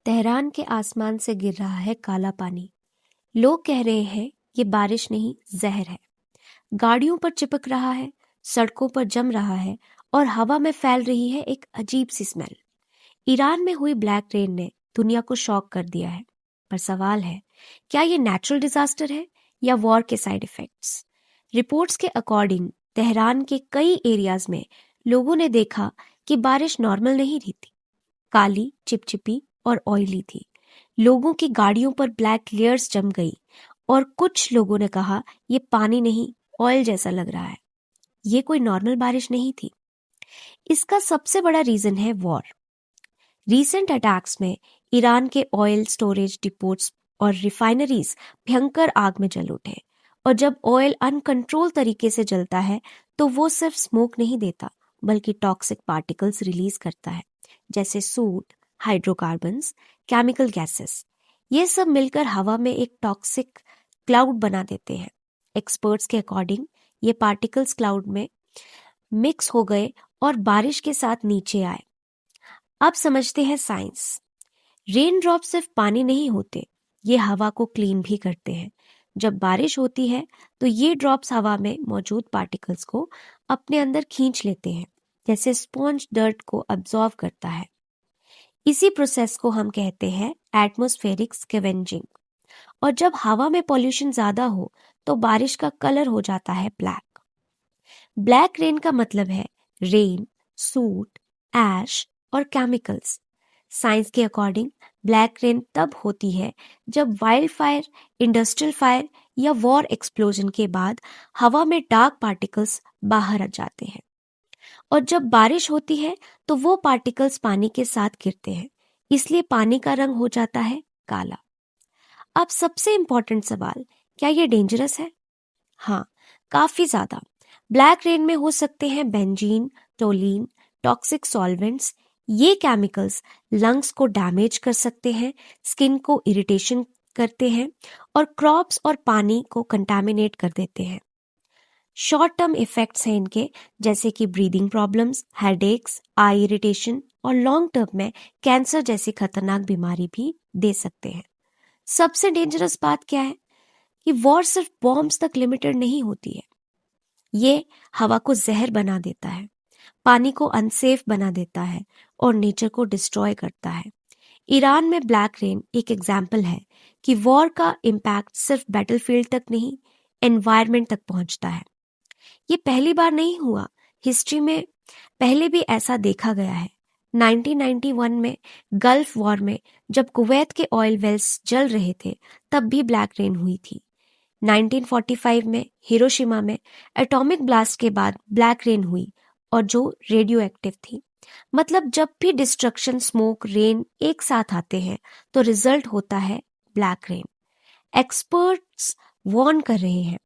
Tehran के आसमान से गिर रहा है काला पानी। लोग कह रहे हैं ये बारिश नहीं, जहर है। गाड़ियों पर चिपक रहा है, सड़कों पर जम रहा है और हवा में फैल रही है एक अजीब सी स्मेल। ईरान में हुई ब्लैक रेन ने दुनिया को शॉक कर दिया है। पर सवाल है, क्या ये नेचुरल डिजास्टर है या वॉर के साइड इफेक्ट्स? रिपोर्ट्स के अकॉर्डिंग तेहरान के कई एरियाज में लोगों ने देखा कि बारिश नॉर्मल नहीं रही थी। काली, चिपचिपी और ऑयली थी। लोगों की गाड़ियों पर ब्लैक लेयर्स जम गई और कुछ लोगों ने कहा ये पानी नहीं, ऑयल जैसा लग रहा है। ये कोई नॉर्मल बारिश नहीं थी। इसका सबसे बड़ा रीजन है वॉर। रीसेंट अटैक्स में ईरान के ऑयल स्टोरेज डिपोट्स और रिफाइनरीज भयंकर आग में जल उठे। और जब ऑयल अनकंट्रोल तरीके से जलता है तो वो सिर्फ स्मोक नहीं देता बल्कि टॉक्सिक पार्टिकल्स रिलीज करता है, जैसे सूट, हाइड्रोकार्बन्स, केमिकल गैसेस। ये सब मिलकर हवा में एक टॉक्सिक क्लाउड बना देते हैं। एक्सपर्ट्स के अकॉर्डिंग ये पार्टिकल्स क्लाउड में मिक्स हो गए और बारिश के साथ नीचे आए। अब समझते हैं साइंस। रेन ड्रॉप सिर्फ पानी नहीं होते, ये हवा को क्लीन भी करते हैं। जब बारिश होती है तो ये ड्रॉप्स हवा में मौजूद पार्टिकल्स को अपने अंदर खींच लेते हैं, जैसे स्पॉन्ज डर्ट को अब्सॉर्ब करता है। इसी प्रोसेस को हम कहते हैं एटमॉस्फेरिक स्कैवेंजिंग। और जब हवा में पॉल्यूशन ज्यादा हो तो बारिश का कलर हो जाता है ब्लैक। ब्लैक रेन का मतलब है रेन, सूट, ऐश और केमिकल्स। साइंस के अकॉर्डिंग ब्लैक रेन तब होती है जब वाइल्ड फायर, इंडस्ट्रियल फायर या वॉर एक्सप्लोजन के बाद हवा में डार्क पार्टिकल्स बाहर आ जाते हैं। और जब बारिश होती है तो वो पार्टिकल्स पानी के साथ गिरते हैं, इसलिए पानी का रंग हो जाता है काला। अब सबसे इंपॉर्टेंट सवाल, क्या ये डेंजरस है? हाँ, काफी ज्यादा। ब्लैक रेन में हो सकते हैं बेंजीन, टोलीन, टॉक्सिक सॉल्वेंट्स। ये केमिकल्स लंग्स को डैमेज कर सकते हैं, स्किन को इरिटेशन करते हैं और क्रॉप्स और पानी को कंटामिनेट कर देते हैं। शॉर्ट टर्म इफेक्ट्स हैं इनके, जैसे कि ब्रीदिंग प्रॉब्लम्स, हेडेक्स, आई इरिटेशन और लॉन्ग टर्म में कैंसर जैसी खतरनाक बीमारी भी दे सकते हैं। सबसे डेंजरस बात क्या है कि वॉर सिर्फ बॉम्ब्स तक लिमिटेड नहीं होती है। ये हवा को जहर बना देता है, पानी को अनसेफ बना देता है और नेचर को डिस्ट्रॉय करता है। ईरान में ब्लैक रेन एक एग्जाम्पल है कि वॉर का इम्पैक्ट सिर्फ बैटलफील्ड तक नहीं, एनवायरमेंट तक पहुंचता है। ये पहली बार नहीं हुआ, हिस्ट्री में पहले भी ऐसा देखा गया है। 1991 में गल्फ वॉर में जब कुवैत के ऑयल वेल्स जल रहे थे तब भी ब्लैक रेन हुई थी। 1945 में हिरोशिमा में एटॉमिक ब्लास्ट के बाद ब्लैक रेन हुई और जो रेडियो एक्टिव थी। मतलब जब भी डिस्ट्रक्शन, स्मोक, रेन एक साथ आते हैं तो रिजल्ट होता है ब्लैक रेन। एक्सपर्ट्स वार्न कर रहे हैं,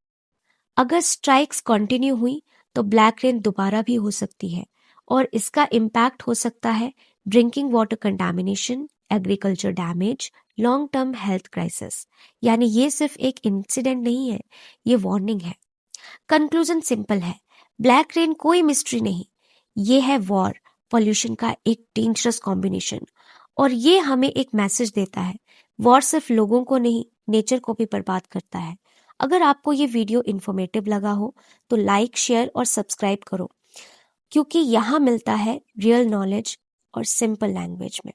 अगर स्ट्राइक्स कंटिन्यू हुई तो ब्लैक रेन दोबारा भी हो सकती है और इसका इम्पैक्ट हो सकता है drinking water contamination, agriculture damage, long term health crisis. यानी ये सिर्फ एक इंसिडेंट नहीं है, ये वार्निंग है। कंक्लूजन सिंपल है, ब्लैक रेन कोई मिस्ट्री नहीं, ये है वॉर, पॉल्यूशन का एक डेंजरस कॉम्बिनेशन। और ये हमें एक मैसेज देता है, वॉर सिर्फ लोगों को नहीं, नेचर को भी बर्बाद करता है। अगर आपको ये वीडियो इन्फॉर्मेटिव लगा हो तो लाइक, शेयर और सब्सक्राइब करो, क्योंकि यहाँ मिलता है रियल नॉलेज और सिंपल लैंग्वेज में।